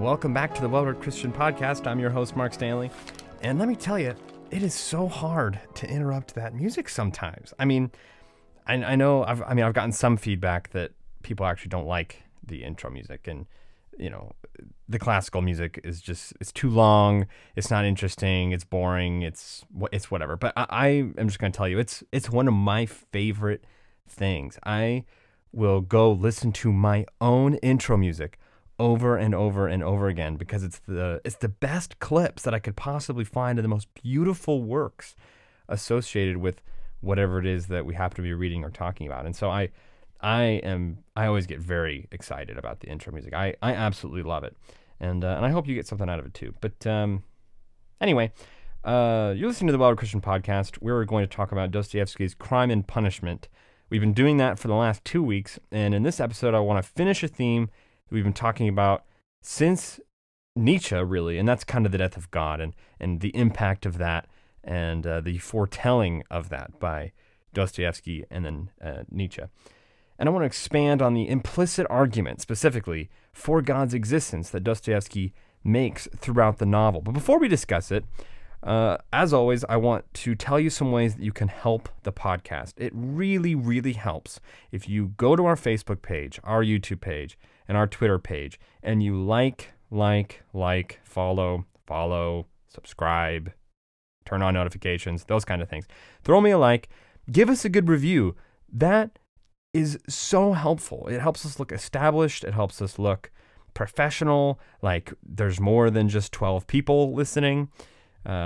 Welcome back to the Well-Read Christian Podcast. I'm your host, Mark Stanley. And let me tell you, it is so hard to interrupt that music sometimes. I mean, I know I've gotten some feedback that people actually don't like the intro music, and you know, the classical music is it's too long, it's not interesting, it's boring, it's whatever. But I am just going to tell you, it's one of my favorite things. I will go listen to my own intro music over and over and over again because it's the best clips that I could possibly find of the most beautiful works associated with whatever it is that we happen to be reading or talking about. And so I always get very excited about the intro music. I absolutely love it, and I hope you get something out of it too. But anyway, you're listening to the Well-Read Christian Podcast. We're going to talk about Dostoyevsky's Crime and Punishment. We've been doing that for the last 2 weeks, and in this episode, I want to finish a theme that we've been talking about since Nietzsche, really, and that's kind of the death of God and the impact of that and the foretelling of that by Dostoyevsky and then Nietzsche. And I want to expand on the implicit argument, specifically, for God's existence that Dostoyevsky makes throughout the novel. But before we discuss it, as always, I want to tell you some ways that you can help the podcast. It really, really helps if you go to our Facebook page, our YouTube page, and our Twitter page, and you like, follow, subscribe, turn on notifications, those kind of things. Throw me a like, give us a good review. That is so helpful. It helps us look established. It helps us look professional, like there's more than just 12 people listening,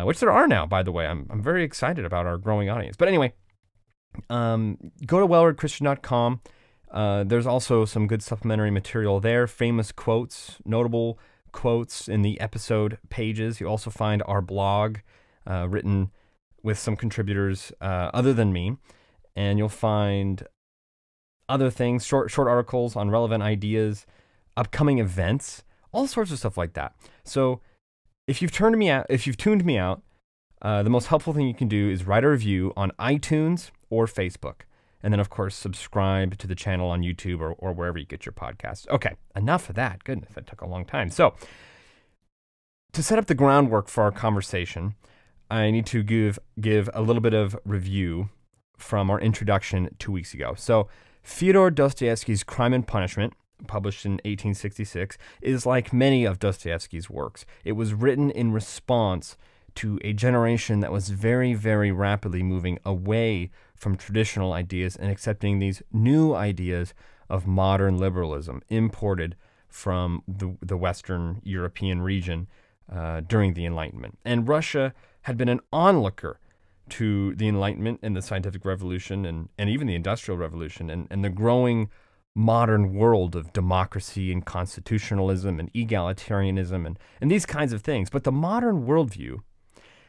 which there are now, by the way. I'm very excited about our growing audience. But anyway, go to wellreadchristian.com. There's also some good supplementary material there, famous quotes, notable quotes in the episode pages. You also find our blog written with some contributors other than me, and you'll find other things, short articles on relevant ideas, upcoming events, all sorts of stuff like that. So if you've tuned me out, the most helpful thing you can do is write a review on iTunes or Facebook. And then, of course, subscribe to the channel on YouTube or wherever you get your podcasts. Okay, enough of that. Goodness, that took a long time. So to set up the groundwork for our conversation, I need to give a little bit of review from our introduction 2 weeks ago. So Fyodor Dostoyevsky's Crime and Punishment, published in 1866, is like many of Dostoyevsky's works. It was written in response to a generation that was very, very rapidly moving away from traditional ideas and accepting these new ideas of modern liberalism imported from the Western European region during the Enlightenment. And Russia had been an onlooker to the Enlightenment and the scientific revolution and even the Industrial Revolution and the growing modern world of democracy and constitutionalism and egalitarianism and these kinds of things. But the modern worldview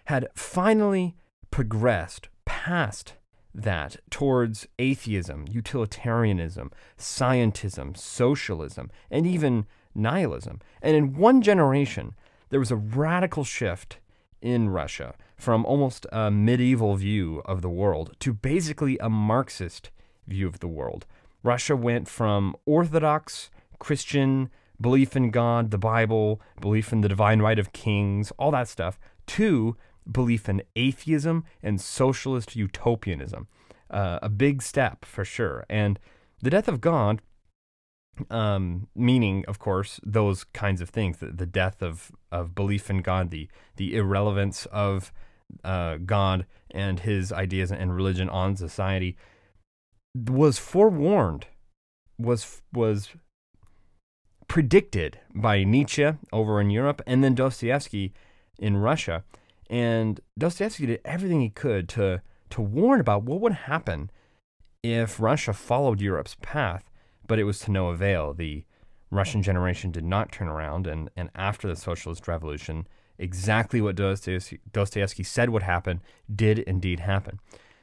had finally progressed past that towards atheism, utilitarianism, scientism, socialism, and even nihilism. And in one generation, there was a radical shift in Russia from almost a medieval view of the world to basically a Marxist view of the world. Russia went from orthodox Christian belief in God, the Bible, belief in the divine right of kings, all that stuff, to belief in atheism and socialist utopianism. A big step for sure. And the death of God, meaning, of course, those kinds of things, the death of belief in God, the irrelevance of God and his ideas and religion on society, was forewarned, was predicted by Nietzsche over in Europe and then Dostoyevsky in Russia. And Dostoyevsky did everything he could to warn about what would happen if Russia followed Europe's path, but it was to no avail. The Russian generation did not turn around, and after the socialist revolution, exactly what Dostoyevsky said would happen did indeed happen.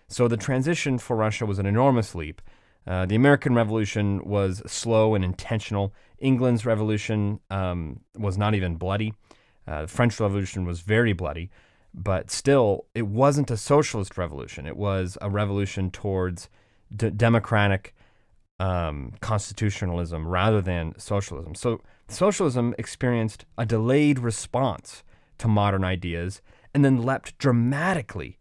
So the transition for Russia was an enormous leap. The American Revolution was slow and intentional. England's revolution was not even bloody. The French Revolution was very bloody. But still, it wasn't a socialist revolution. It was a revolution towards democratic constitutionalism rather than socialism. So Socialism experienced a delayed response to modern ideas and then leapt dramatically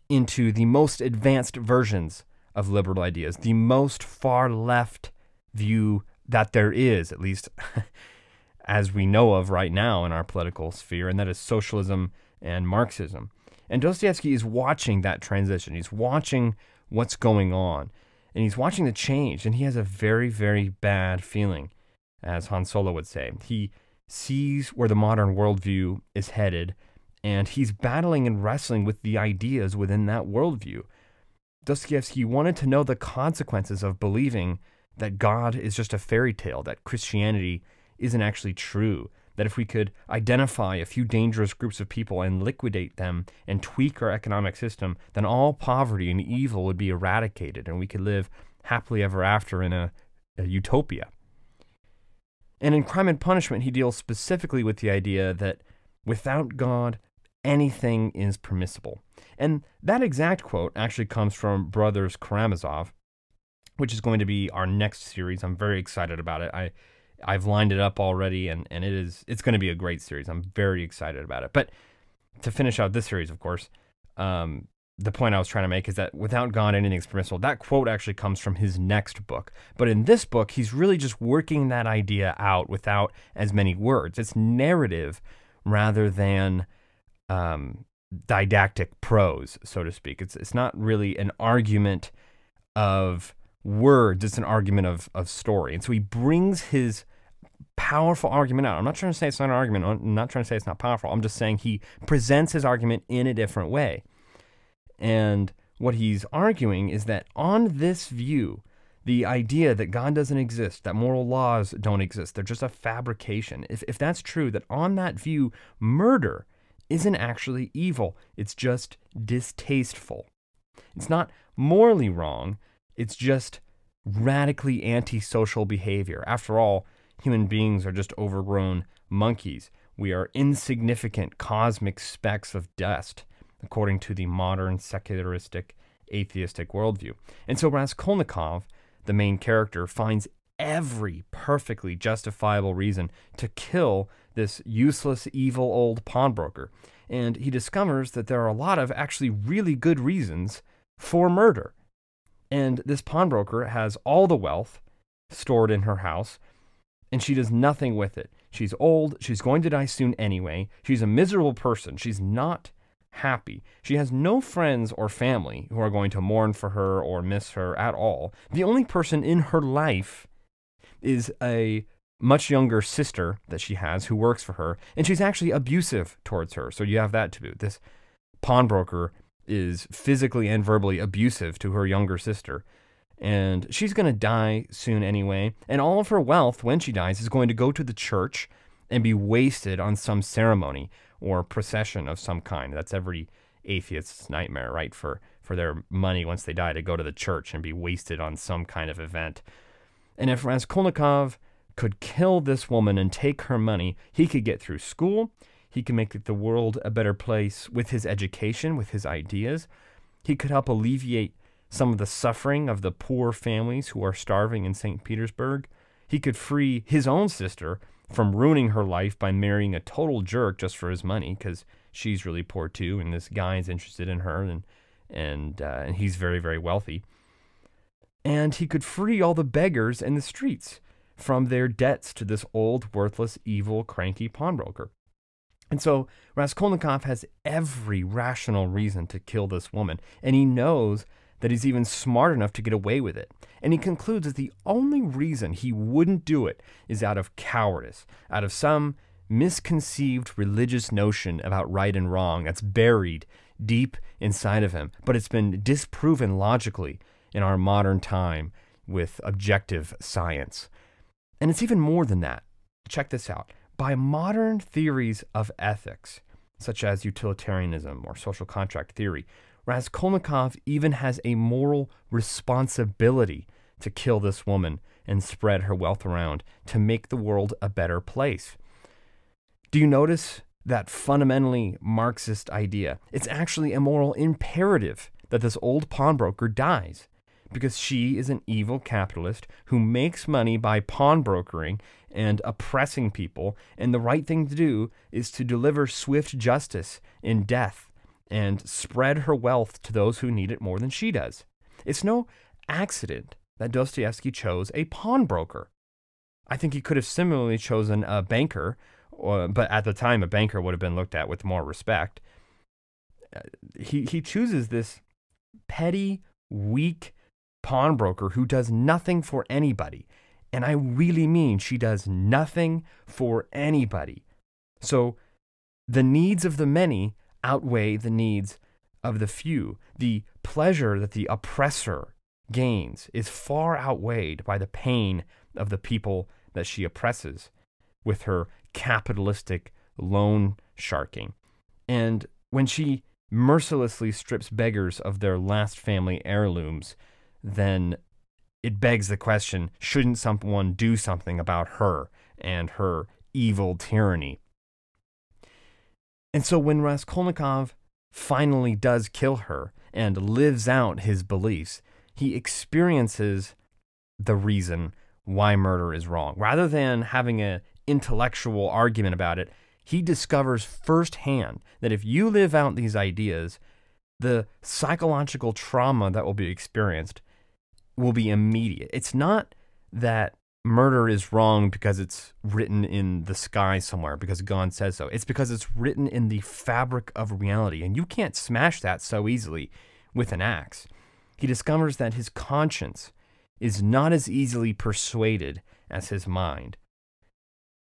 into the most advanced versions of liberal ideas, the most far left view that there is, at least as we know of right now in our political sphere, and that is socialism and Marxism. And Dostoevsky is watching that transition. He's watching what's going on, and he's watching the change, and he has a very, very bad feeling, as Han Solo would say. He sees where the modern worldview is headed, and he's battling and wrestling with the ideas within that worldview. Dostoevsky wanted to know the consequences of believing that God is just a fairy tale, that Christianity isn't actually true, that if we could identify a few dangerous groups of people and liquidate them and tweak our economic system, then all poverty and evil would be eradicated and we could live happily ever after in a utopia. And in Crime and Punishment, he deals specifically with the idea that without God, anything is permissible. And that exact quote actually comes from Brothers Karamazov, which is going to be our next series. I'm very excited about it. I've lined it up already, and it's going to be a great series. I'm very excited about it. But to finish out this series, of course, the point I was trying to make is that without God, anything is permissible. That quote actually comes from his next book. But in this book, he's really just working that idea out without as many words. It's narrative rather than didactic prose, so to speak. It's not really an argument of words, it's an argument of story. And so he brings his powerful argument out. I'm not trying to say it's not an argument. I'm not trying to say it's not powerful. I'm just saying he presents his argument in a different way. And what he's arguing is that on this view, the idea that God doesn't exist, that moral laws don't exist, they're just a fabrication. If that's true, that on that view, murder isn't actually evil. It's just distasteful. It's not morally wrong. It's just radically antisocial behavior. After all, human beings are just overgrown monkeys. We are insignificant cosmic specks of dust, according to the modern secularistic, atheistic worldview. And so Raskolnikov, the main character, finds every perfectly justifiable reason to kill this useless, evil old pawnbroker. And he discovers that there are a lot of actually really good reasons for murder. And this pawnbroker has all the wealth stored in her house, and she does nothing with it. She's old. She's going to die soon anyway. She's a miserable person. She's not happy. She has no friends or family who are going to mourn for her or miss her at all. The only person in her life is a much younger sister that she has who works for her, and she's actually abusive towards her. So you have that to boot. This pawnbroker is physically and verbally abusive to her younger sister, and she's going to die soon anyway, and all of her wealth when she dies is going to go to the church and be wasted on some ceremony or procession of some kind. That's every atheist's nightmare, right? For their money once they die to go to the church and be wasted on some kind of event. And if Raskolnikov could kill this woman and take her money, he could get through school. He could make the world a better place with his education, with his ideas. He could help alleviate some of the suffering of the poor families who are starving in St. Petersburg. He could free his own sister from ruining her life by marrying a total jerk just for his money, because she's really poor too, and this guy is interested in her, and he's very, very wealthy. And he could free all the beggars in the streets from their debts to this old, worthless, evil, cranky pawnbroker. And so Raskolnikov has every rational reason to kill this woman, and he knows that he's even smart enough to get away with it. And he concludes that the only reason he wouldn't do it is out of cowardice, out of some misconceived religious notion about right and wrong that's buried deep inside of him, but it's been disproven logically in our modern time with objective science. And it's even more than that. Check this out. By modern theories of ethics, such as utilitarianism or social contract theory, Raskolnikov even has a moral responsibility to kill this woman and spread her wealth around to make the world a better place. Do you notice that fundamentally Marxist idea? It's actually a moral imperative that this old pawnbroker dies, because she is an evil capitalist who makes money by pawnbrokering and oppressing people, and the right thing to do is to deliver swift justice in death and spread her wealth to those who need it more than she does. It's no accident that Dostoevsky chose a pawnbroker. I think he could have similarly chosen a banker, but at the time a banker would have been looked at with more respect. He chooses this petty, weak pawnbroker who does nothing for anybody. And I really mean she does nothing for anybody. So the needs of the many outweigh the needs of the few. The pleasure that the oppressor gains is far outweighed by the pain of the people that she oppresses with her capitalistic loan sharking. And when she mercilessly strips beggars of their last family heirlooms, then it begs the question, shouldn't someone do something about her and her evil tyranny? And so when Raskolnikov finally does kill her and lives out his beliefs, he experiences the reason why murder is wrong. Rather than having an intellectual argument about it, he discovers firsthand that if you live out these ideas, the psychological trauma that will be experienced will be immediate. It's not that murder is wrong because it's written in the sky somewhere, because God says so. It's because it's written in the fabric of reality, and you can't smash that so easily with an axe. He discovers that his conscience is not as easily persuaded as his mind.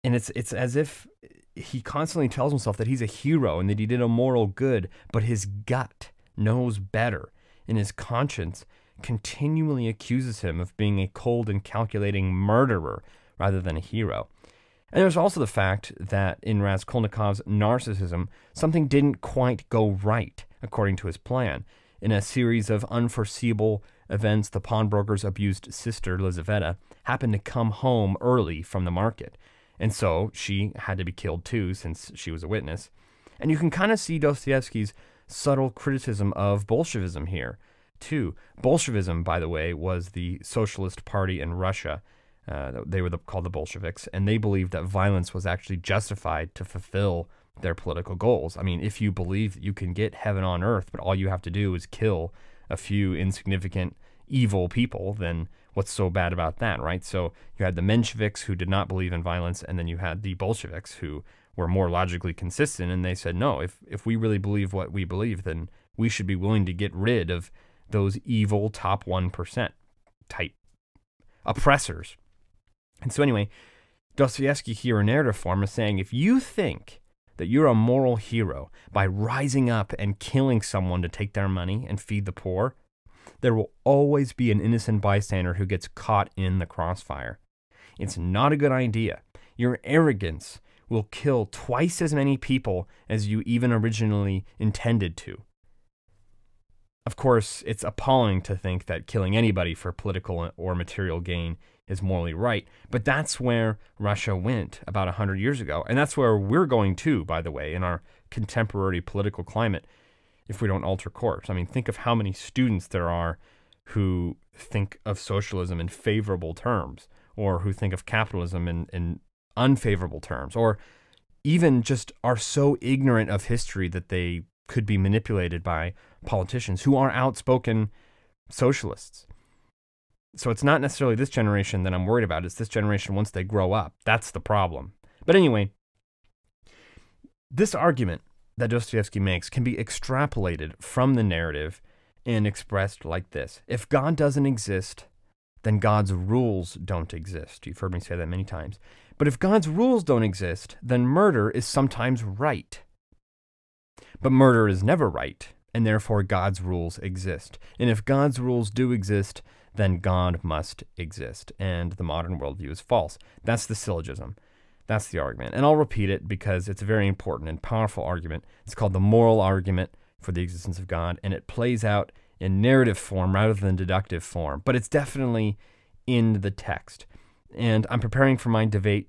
And it's as if he constantly tells himself that he's a hero and that he did a moral good, but his gut knows better, and his conscience continually accuses him of being a cold and calculating murderer rather than a hero. And there's also the fact that in Raskolnikov's narcissism, something didn't quite go right according to his plan. In a series of unforeseeable events, the pawnbroker's abused sister, Lizaveta, happened to come home early from the market. And so she had to be killed too, since she was a witness. And you can kind of see Dostoevsky's subtle criticism of Bolshevism here, too. Bolshevism, by the way, was the socialist party in Russia. They were called the Bolsheviks, and they believed that violence was actually justified to fulfill their political goals. I mean, if you believe that you can get heaven on earth, but all you have to do is kill a few insignificant, evil people, then what's so bad about that, right? So you had the Mensheviks who did not believe in violence, and then you had the Bolsheviks who were more logically consistent, and they said, no, if we really believe what we believe, then we should be willing to get rid of those evil top 1% type oppressors. And so anyway, Dostoevsky here in narrative form is saying, if you think that you're a moral hero by rising up and killing someone to take their money and feed the poor, there will always be an innocent bystander who gets caught in the crossfire. It's not a good idea. Your arrogance will kill twice as many people as you even originally intended to. Of course, it's appalling to think that killing anybody for political or material gain is morally right, but that's where Russia went about 100 years ago, and that's where we're going to, by the way, in our contemporary political climate, if we don't alter course. I mean, think of how many students there are who think of socialism in favorable terms, or who think of capitalism in unfavorable terms, or even just are so ignorant of history that they could be manipulated by politicians who are outspoken socialists. So it's not necessarily this generation that I'm worried about. It's this generation once they grow up. That's the problem. But anyway, this argument that Dostoevsky makes can be extrapolated from the narrative and expressed like this. If God doesn't exist, then God's rules don't exist. You've heard me say that many times. But if God's rules don't exist, then murder is sometimes right. But murder is never right, and therefore God's rules exist. And if God's rules do exist, then God must exist, and the modern worldview is false. That's the syllogism. That's the argument. And I'll repeat it because it's a very important and powerful argument. It's called the moral argument for the existence of God, and it plays out in narrative form rather than deductive form, but it's definitely in the text. And I'm preparing for my debate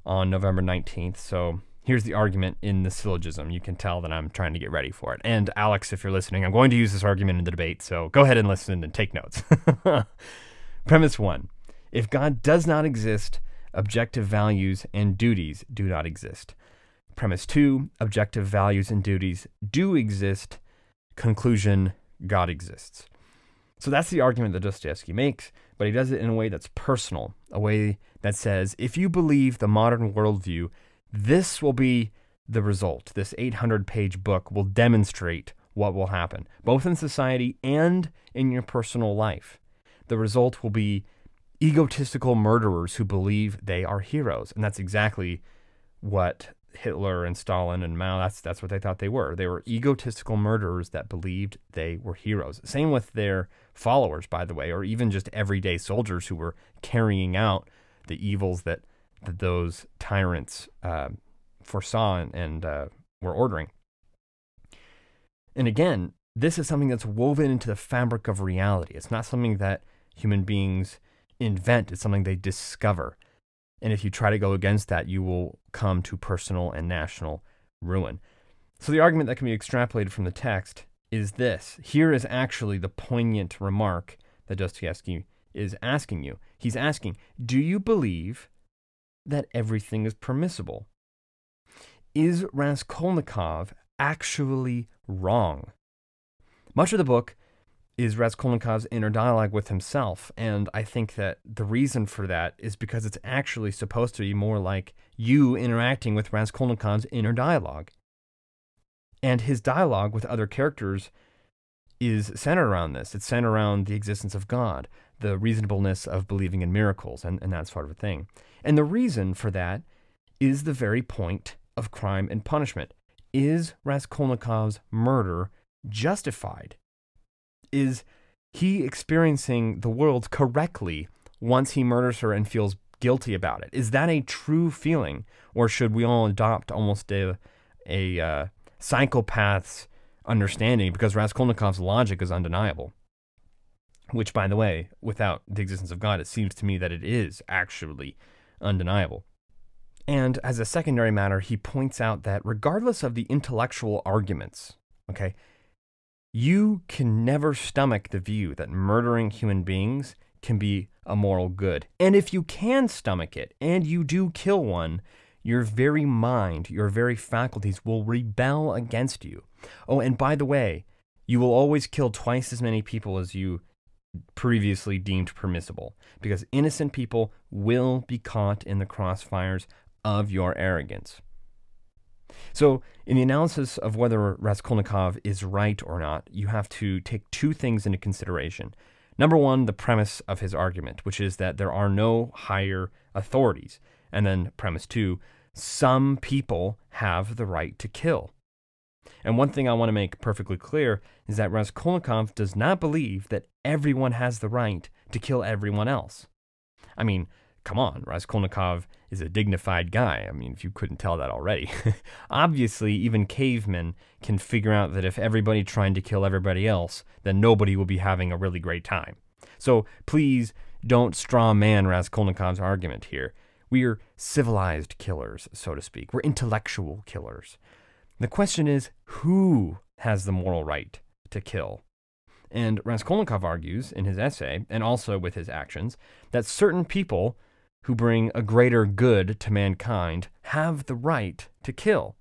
on November 19th, so Here's the argument in the syllogism. You can tell that I'm trying to get ready for it. And Alex, if you're listening, I'm going to use this argument in the debate, so go ahead and listen and take notes. Premise 1. If God does not exist, objective values and duties do not exist. Premise 2. Objective values and duties do exist. Conclusion, God exists. So that's the argument that Dostoevsky makes, but he does it in a way that's personal, a way that says, if you believe the modern worldview, this will be the result. This 800-page book will demonstrate what will happen, both in society and in your personal life. The result will be egotistical murderers who believe they are heroes. And that's exactly what Hitler and Stalin and Mao, that's what they thought they were. They were egotistical murderers that believed they were heroes. Same with their followers, by the way, or even just everyday soldiers who were carrying out the evils that those tyrants foresaw and were ordering. And again, this is something that's woven into the fabric of reality. It's not something that human beings invent. It's something they discover. And if you try to go against that, you will come to personal and national ruin. So the argument that can be extrapolated from the text is this. Here is actually the poignant remark that Dostoevsky is asking you. He's asking, do you believe that everything is permissible? Is Raskolnikov actually wrong? Much of the book is Raskolnikov's inner dialogue with himself, and I think that the reason for that is because it's actually supposed to be more like you interacting with Raskolnikov's inner dialogue. And his dialogue with other characters is centered around this. It's centered around the existence of God, the reasonableness of believing in miracles, and that sort of thing. And the reason for that is the very point of crime and punishment. Is Raskolnikov's murder justified? Is he experiencing the world correctly once he murders her and feels guilty about it? Is that a true feeling? Or should we all adopt almost a psychopath's understanding, because Raskolnikov's logic is undeniable? Which, by the way, without the existence of God, it seems to me that it is actually undeniable. And as a secondary matter, he points out that regardless of the intellectual arguments, okay, you can never stomach the view that murdering human beings can be a moral good. And if you can stomach it, and you do kill one, your very mind, your very faculties will rebel against you. Oh, and by the way, you will always kill twice as many people as you previously deemed permissible, because innocent people will be caught in the crossfires of your arrogance. So, in the analysis of whether Raskolnikov is right or not, you have to take two things into consideration. Number one, the premise of his argument, which is that there are no higher authorities. And then premise two, some people have the right to kill. And one thing I want to make perfectly clear is that Raskolnikov does not believe that everyone has the right to kill everyone else. I mean, come on, Raskolnikov is a dignified guy. I mean, if you couldn't tell that already. Obviously, even cavemen can figure out that if everybody trying to kill everybody else, then nobody will be having a really great time. So please don't straw man Raskolnikov's argument here. We're civilized killers, so to speak. We're intellectual killers. The question is, who has the moral right to kill? And Raskolnikov argues in his essay, and also with his actions, that certain people who bring a greater good to mankind have the right to kill.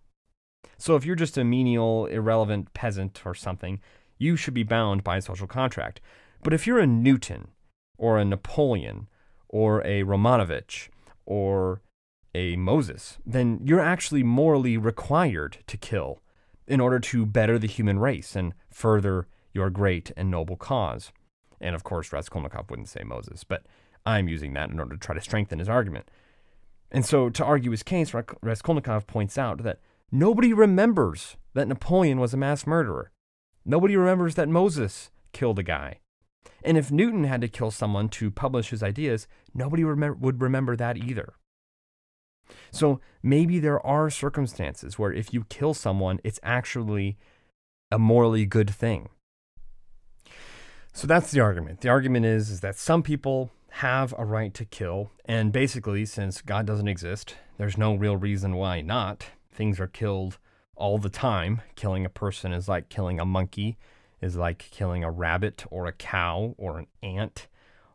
So if you're just a menial, irrelevant peasant or something, you should be bound by a social contract. But if you're a Newton, or a Napoleon, or a Romanovich, or a Moses, then you're actually morally required to kill in order to better the human race and further your great and noble cause. And of course, Raskolnikov wouldn't say Moses, but I'm using that in order to try to strengthen his argument. And so to argue his case, Raskolnikov points out that nobody remembers that Napoleon was a mass murderer. Nobody remembers that Moses killed a guy. And if Newton had to kill someone to publish his ideas, nobody would remember that either. So maybe there are circumstances where if you kill someone, it's actually a morally good thing. So that's the argument. The argument is that some people have a right to kill, and basically, since God doesn't exist, there's no real reason why not. things are killed all the time. Killing a person is like killing a monkey, is like killing a rabbit or a cow or an ant.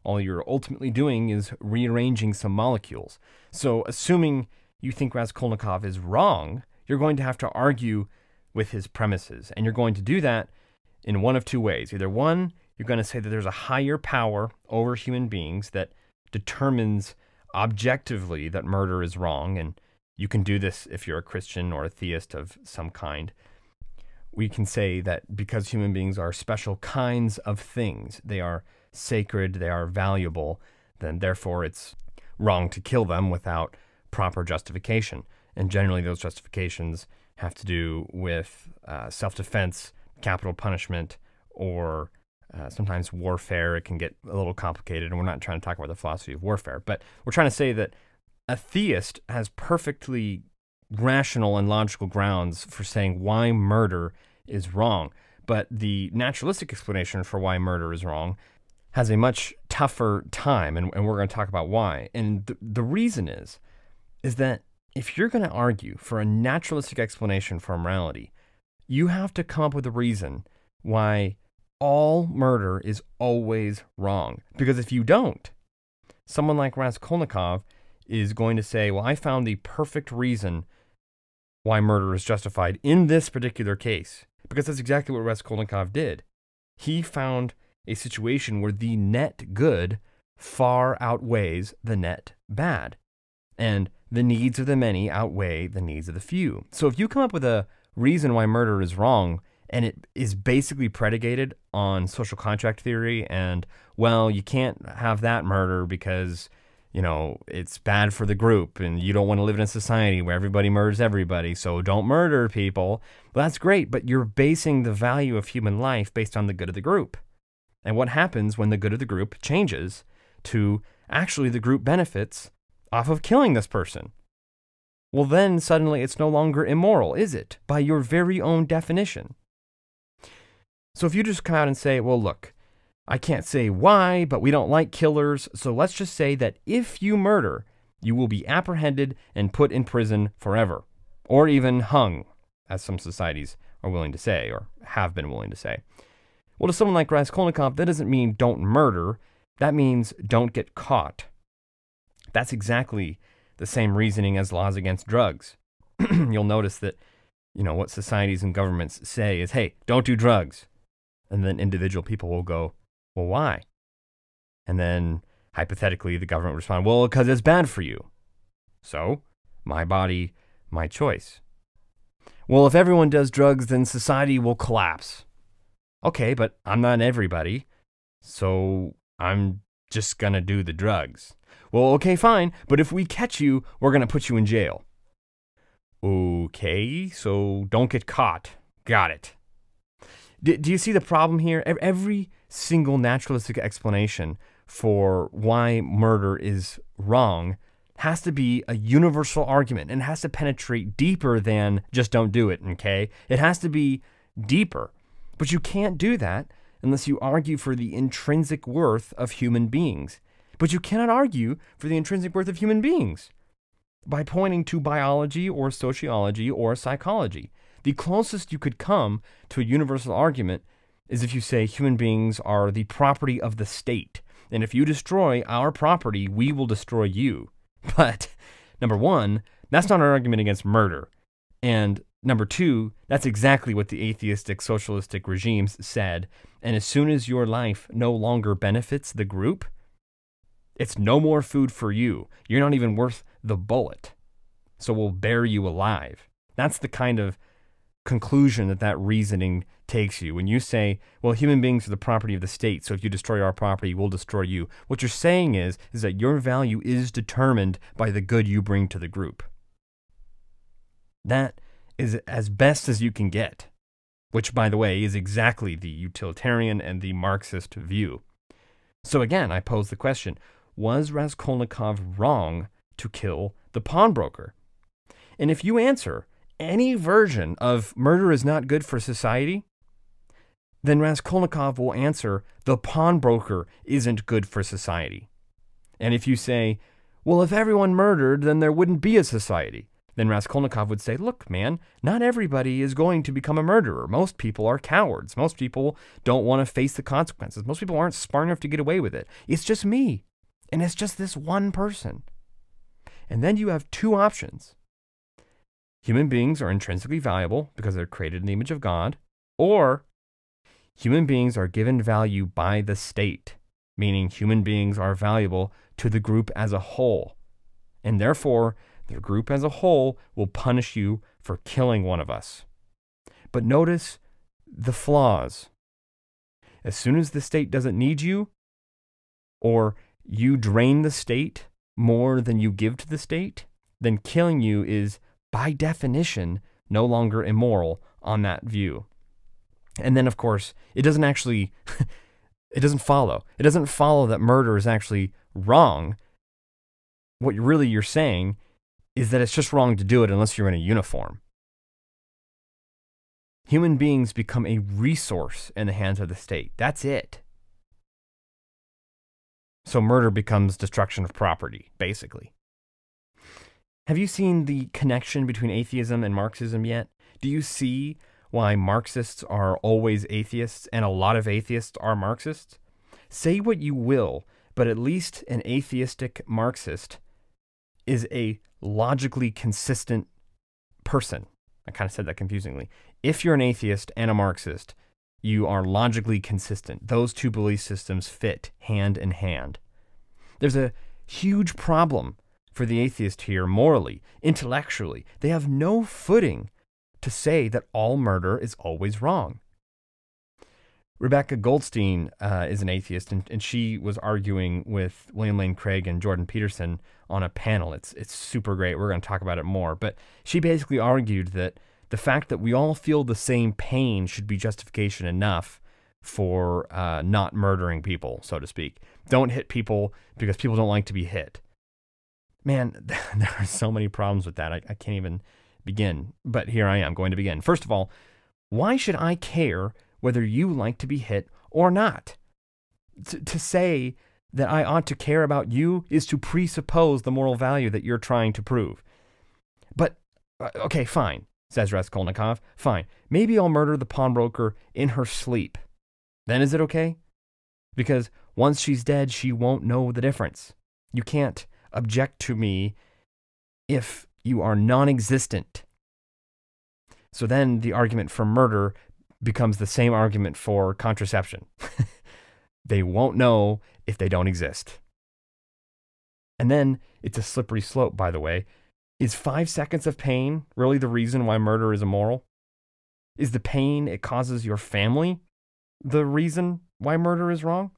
All you're ultimately doing is rearranging some molecules. So assuming you think Raskolnikov is wrong, you're going to have to argue with his premises. And you're going to do that in one of two ways. Either one, you're going to say that there's a higher power over human beings that determines objectively that murder is wrong. And you can do this if you're a Christian or a theist of some kind. We can say that because human beings are special kinds of things, they are sacred, they are valuable, then therefore it's wrong to kill them without proper justification. And generally those justifications have to do with self-defense, capital punishment, or sometimes warfare. It can get a little complicated, and we're not trying to talk about the philosophy of warfare, but we're trying to say that a theist has perfectly rational and logical grounds for saying why murder is wrong. But the naturalistic explanation for why murder is wrong has a much tougher time, and we're going to talk about why. And the reason is that if you're going to argue for a naturalistic explanation for morality, you have to come up with a reason why all murder is always wrong. Because if you don't, someone like Raskolnikov is going to say, well, I found the perfect reason why murder is justified in this particular case. Because that's exactly what Raskolnikov did. He found a situation where the net good far outweighs the net bad. And the needs of the many outweigh the needs of the few. So if you come up with a reason why murder is wrong, and it is basically predicated on social contract theory and, well, you can't have that murder because, you know, it's bad for the group and you don't want to live in a society where everybody murders everybody, so don't murder people. Well, that's great, but you're basing the value of human life based on the good of the group. And what happens when the good of the group changes to actually the group benefits off of killing this person? Well, then suddenly it's no longer immoral, is it? By your very own definition. So if you just come out and say, well, look, I can't say why, but we don't like killers, so let's just say that if you murder, you will be apprehended and put in prison forever, or even hung, as some societies are willing to say, or have been willing to say. Well, to someone like Raskolnikov, that doesn't mean don't murder, that means don't get caught. That's exactly the same reasoning as laws against drugs. You'll notice that, you know, what societies and governments say is, hey, don't do drugs. And then individual people will go, well, why? And then hypothetically, the government will respond, well, because it's bad for you. So, my body, my choice. Well, if everyone does drugs, then society will collapse. Okay, but I'm not everybody, so I'm just gonna do the drugs. Well, okay, fine, but if we catch you, we're gonna put you in jail. Okay, so don't get caught. Got it. Do you see the problem here? Every single naturalistic explanation for why murder is wrong has to be a universal argument and has to penetrate deeper than just don't do it, okay? It has to be deeper. But you can't do that unless you argue for the intrinsic worth of human beings. But you cannot argue for the intrinsic worth of human beings by pointing to biology or sociology or psychology. The closest you could come to a universal argument is if you say human beings are the property of the state. And if you destroy our property, we will destroy you. But, number one, that's not an argument against murder. And number two, that's exactly what the atheistic, socialistic regimes said. And as soon as your life no longer benefits the group, it's no more food for you. You're not even worth the bullet. So we'll bury you alive. That's the kind of conclusion that reasoning takes you. When you say, well, human beings are the property of the state, so if you destroy our property, we'll destroy you. What you're saying is that your value is determined by the good you bring to the group. That is as best as you can get, which, by the way, is exactly the utilitarian and the Marxist view. So again, I pose the question, was Raskolnikov wrong to kill the pawnbroker? And if you answer any version of murder is not good for society, then Raskolnikov will answer the pawnbroker isn't good for society. And if you say, well, if everyone murdered, then there wouldn't be a society, then Raskolnikov would say, look, man, not everybody is going to become a murderer. Most people are cowards. Most people don't want to face the consequences. Most people aren't smart enough to get away with it. It's just me. And it's just this one person. And then you have two options. Human beings are intrinsically valuable because they're created in the image of God, or human beings are given value by the state, meaning human beings are valuable to the group as a whole. And therefore, the group as a whole will punish you for killing one of us. But notice the flaws. As soon as the state doesn't need you, or you drain the state more than you give to the state, then killing you is, by definition, no longer immoral on that view. And then, of course, it doesn't actually, it doesn't follow. It doesn't follow that murder is actually wrong. What you're saying is that it's just wrong to do it unless you're in a uniform. Human beings become a resource in the hands of the state. That's it. So murder becomes destruction of property, basically. Have you seen the connection between atheism and Marxism yet? Do you see why Marxists are always atheists and a lot of atheists are Marxists? Say what you will, but at least an atheistic Marxist is a logically consistent person. I kind of said that confusingly. If you're an atheist and a Marxist, you are logically consistent. Those two belief systems fit hand in hand. There's a huge problem for the atheist here morally, intellectually. They have no footing to say that all murder is always wrong. Rebecca Goldstein is an atheist, and she was arguing with William Lane Craig and Jordan Peterson on a panel. It's super great. We're going to talk about it more. But she basically argued that the fact that we all feel the same pain should be justification enough for not murdering people, so to speak. Don't hit people because people don't like to be hit. Man, there are so many problems with that. I can't even begin. But here I am going to begin. First of all, why should I care whether you like to be hit or not? To say that I ought to care about you is to presuppose the moral value that you're trying to prove. But, okay, fine, says Raskolnikov. Fine. Maybe I'll murder the pawnbroker in her sleep. Then is it okay? Because once she's dead, she won't know the difference. You can't object to me if you are non-existent. So then the argument for murder becomes the same argument for contraception. They won't know if they don't exist. And then it's a slippery slope, by the way. Is 5 seconds of pain really the reason why murder is immoral? Is the pain it causes your family the reason why murder is wrong?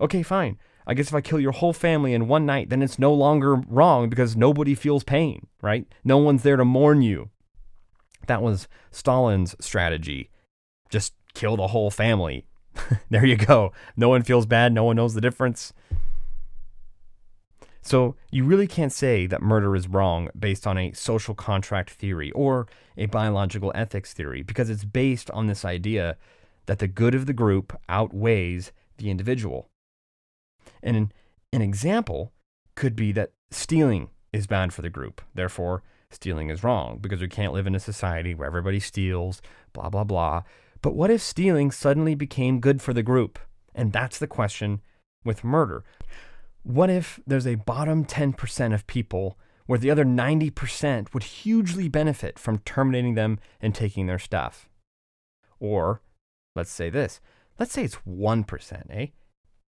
Okay, fine. I guess if I kill your whole family in one night, then it's no longer wrong because nobody feels pain, right? No one's there to mourn you. That was Stalin's strategy. Just kill the whole family. There you go. No one feels bad. No one knows the difference. So you really can't say that murder is wrong based on a social contract theory or a biological ethics theory because it's based on this idea that the good of the group outweighs the individual. And an example could be that stealing is bad for the group. Therefore, stealing is wrong because we can't live in a society where everybody steals, blah, blah, blah. But what if stealing suddenly became good for the group? And that's the question with murder. What if there's a bottom 10% of people where the other 90% would hugely benefit from terminating them and taking their stuff? Or let's say this. Let's say it's 1%, eh?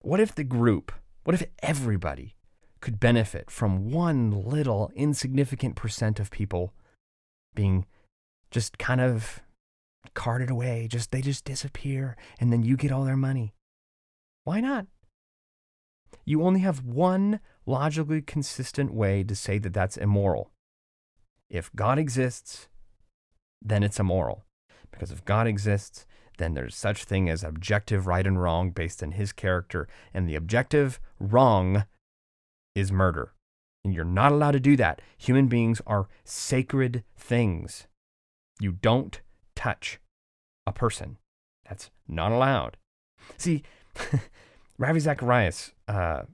What if the group, what if everybody could benefit from one little insignificant percent of people being just kind of carted away, they just disappear, and then you get all their money? Why not? You only have one logically consistent way to say that that's immoral. If God exists, then it's immoral. Because if God exists, then there's such thing as objective right and wrong based on his character. And the objective wrong is murder. And you're not allowed to do that. Human beings are sacred things. You don't touch a person. That's not allowed. See, Ravi Zacharias, I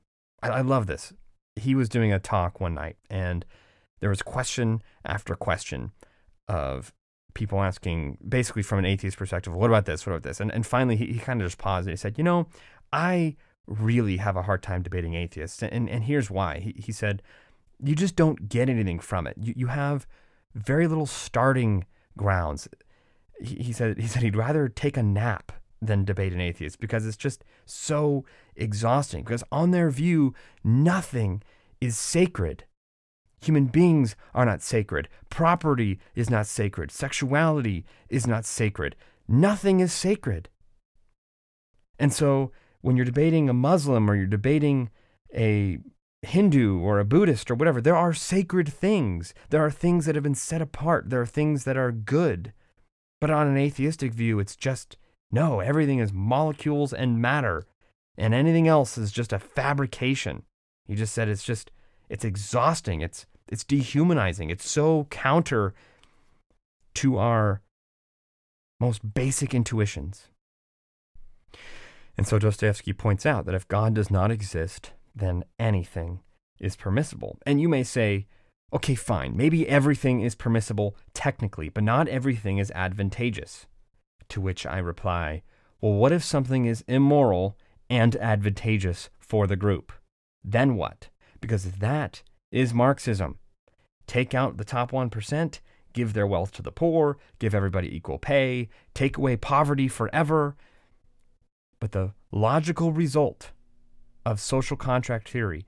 love this. He was doing a talk one night, and there was question after question of people asking, basically from an atheist perspective, what about this? What about this? And finally, he kind of just paused and he said, I really have a hard time debating atheists. And here's why. He said, you just don't get anything from it. You have very little starting grounds. He said he'd rather take a nap than debate an atheist because it's just so exhausting. Because on their view, nothing is sacred. Human beings are not sacred. Property is not sacred. Sexuality is not sacred. Nothing is sacred. And so when you're debating a Muslim or you're debating a Hindu or a Buddhist or whatever, there are sacred things. There are things that have been set apart. There are things that are good. But on an atheistic view, it's just, no, everything is molecules and matter. And anything else is just a fabrication. He just said it's exhausting. It's dehumanizing. It's so counter to our most basic intuitions. And so Dostoyevsky points out that if God does not exist, then anything is permissible. And you may say, okay, fine, maybe everything is permissible technically, but not everything is advantageous. To which I reply, well, what if something is immoral and advantageous for the group? Then what? Because that is Marxism. Take out the top 1%, give their wealth to the poor, give everybody equal pay, take away poverty forever. But the logical result of social contract theory,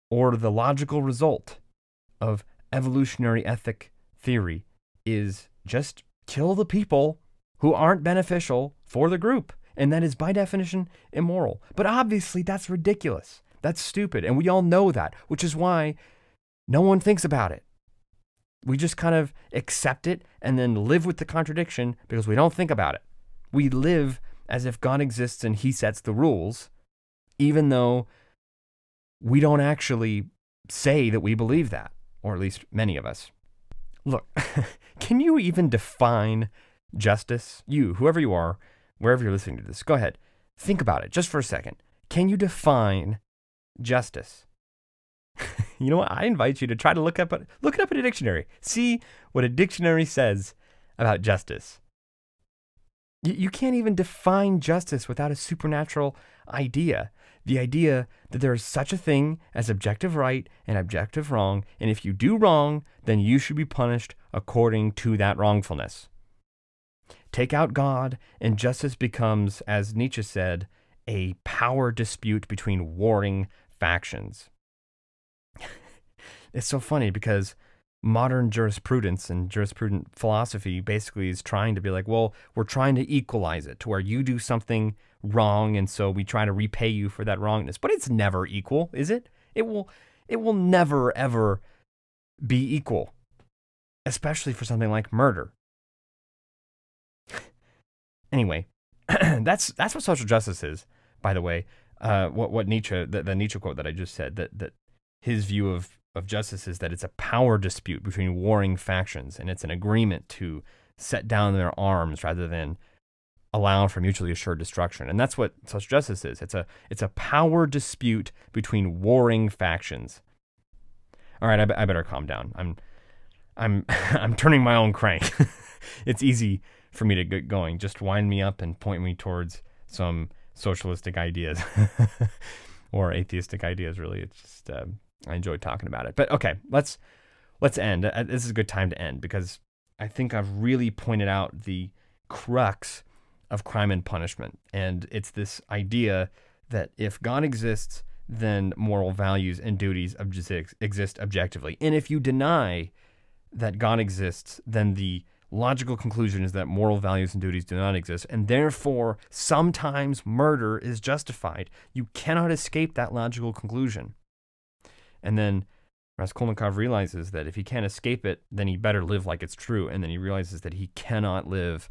or the logical result of evolutionary ethic theory, is just kill the people who aren't beneficial for the group. And that is by definition immoral. But obviously that's ridiculous. That's stupid. And we all know that, which is why no one thinks about it. We just kind of accept it and then live with the contradiction because we don't think about it. We live as if God exists and he sets the rules, even though we don't actually say that we believe that, or at least many of us. Look, can you even define justice? You, whoever you are, wherever you're listening to this, go ahead. Think about it just for a second. Can you define justice? You know what? I invite you to try to look it up in a dictionary. See what a dictionary says about justice. You can't even define justice without a supernatural idea. The idea that there is such a thing as objective right and objective wrong, and if you do wrong, then you should be punished according to that wrongfulness. Take out God, and justice becomes, as Nietzsche said, a power dispute between warring factions. It's so funny because modern jurisprudence and jurisprudent philosophy basically is trying to be like, well, we're trying to equalize it to where you do something wrong, and so we try to repay you for that wrongness. But it's never equal, is it? It will never, ever be equal, especially for something like murder. Anyway, that's what social justice is, by the way. What Nietzsche, the Nietzsche quote that I just said, that his view of justice is that it's a power dispute between warring factions, and it's an agreement to set down their arms rather than allow for mutually assured destruction. And that's what social justice is. It's a power dispute between warring factions. All right, I better calm down. I'm turning my own crank. It's easy for me to get going. Just wind me up and point me towards some socialistic ideas or atheistic ideas. Really, it's just I enjoy talking about it. But okay, let's end. This is a good time to end because I think I've really pointed out the crux of crime and punishment, and it's this idea that if God exists, then moral values and duties exist objectively. And if you deny that God exists, then the logical conclusion is that moral values and duties do not exist, and therefore sometimes murder is justified. You cannot escape that logical conclusion. And then Raskolnikov realizes that if he can't escape it, then he better live like it's true. And then he realizes that he cannot live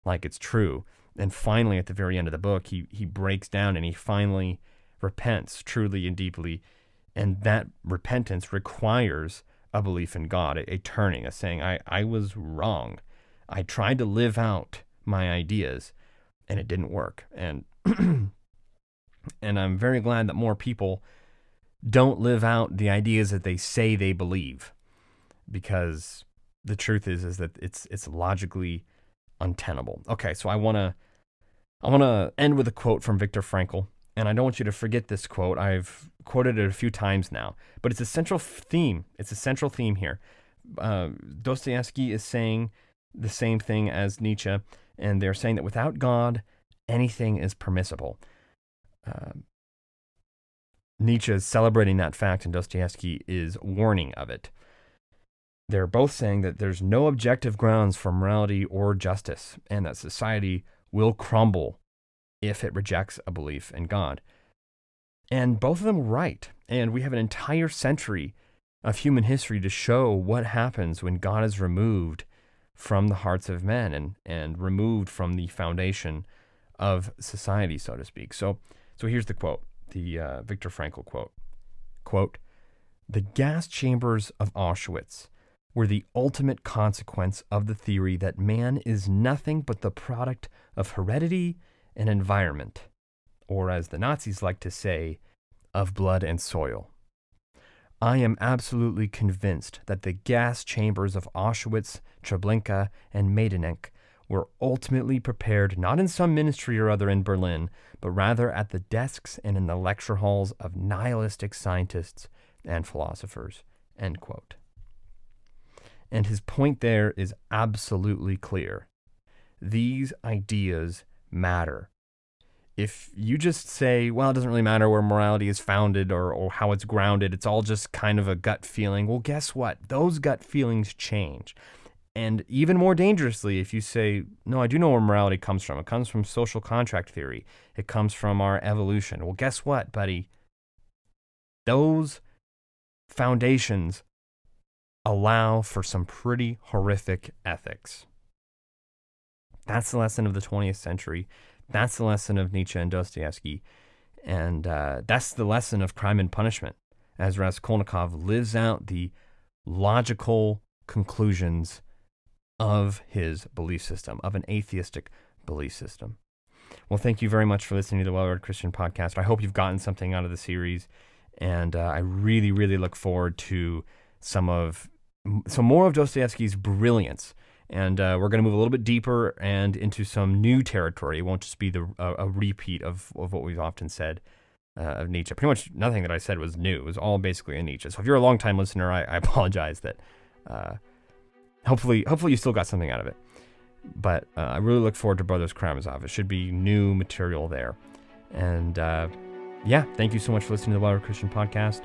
like it's true. And finally, at the very end of the book, he breaks down and he finally repents truly and deeply. And that repentance requires a belief in God, a turning, a saying, I was wrong. I tried to live out my ideas and it didn't work. And and I'm very glad that more people don't live out the ideas that they say they believe, because the truth is that it's logically untenable. Okay, so I want to end with a quote from Viktor Frankl, and I don't want you to forget this quote. I've quoted it a few times now, but it's a central theme. It's a central theme here. Dostoyevsky is saying the same thing as Nietzsche, and they're saying that without God, anything is permissible. Nietzsche is celebrating that fact, and Dostoyevsky is warning of it. They're both saying that there's no objective grounds for morality or justice, and that society will crumble if it rejects a belief in God. And both of them are right. And we have an entire century of human history to show what happens when God is removed from the hearts of men and removed from the foundation of society, so to speak. So here's the quote, the Viktor Frankl quote. Quote, "The gas chambers of Auschwitz were the ultimate consequence of the theory that man is nothing but the product of heredity and environment, or as the Nazis like to say, of blood and soil. I am absolutely convinced that the gas chambers of Auschwitz, Treblinka, and Majdanek were ultimately prepared not in some ministry or other in Berlin, but rather at the desks and in the lecture halls of nihilistic scientists and philosophers." End quote. And his point there is absolutely clear. These ideas matter. If you just say, well, it doesn't really matter where morality is founded or how it's grounded, it's all just kind of a gut feeling, well, guess what? Those gut feelings change. And even more dangerously, if you say, no, I do know where morality comes from. It comes from social contract theory. It comes from our evolution. Well, guess what, buddy? Those foundations allow for some pretty horrific ethics. That's the lesson of the 20th century. That's the lesson of Nietzsche and Dostoevsky. And that's the lesson of Crime and Punishment, as Raskolnikov lives out the logical conclusions of his belief system, of an atheistic belief system. Well, thank you very much for listening to the Well-Read Christian Podcast. I hope you've gotten something out of the series, and I really, really look forward to some more of Dostoevsky's brilliance. And we're going to move a little bit deeper and into some new territory. It won't just be a repeat of what we've often said of Nietzsche. Pretty much nothing that I said was new. It was all basically in Nietzsche. So if you're a long-time listener, I apologize that hopefully you still got something out of it. But I really look forward to Brothers Karamazov. It should be new material there. And yeah, thank you so much for listening to the Well-Read Christian Podcast.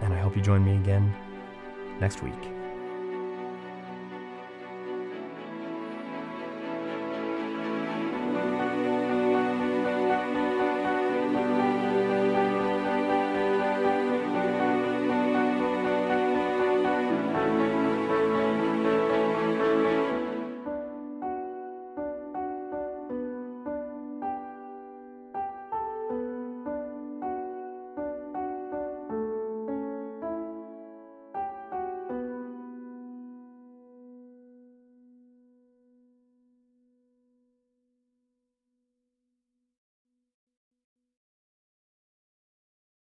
And I hope you join me again next week.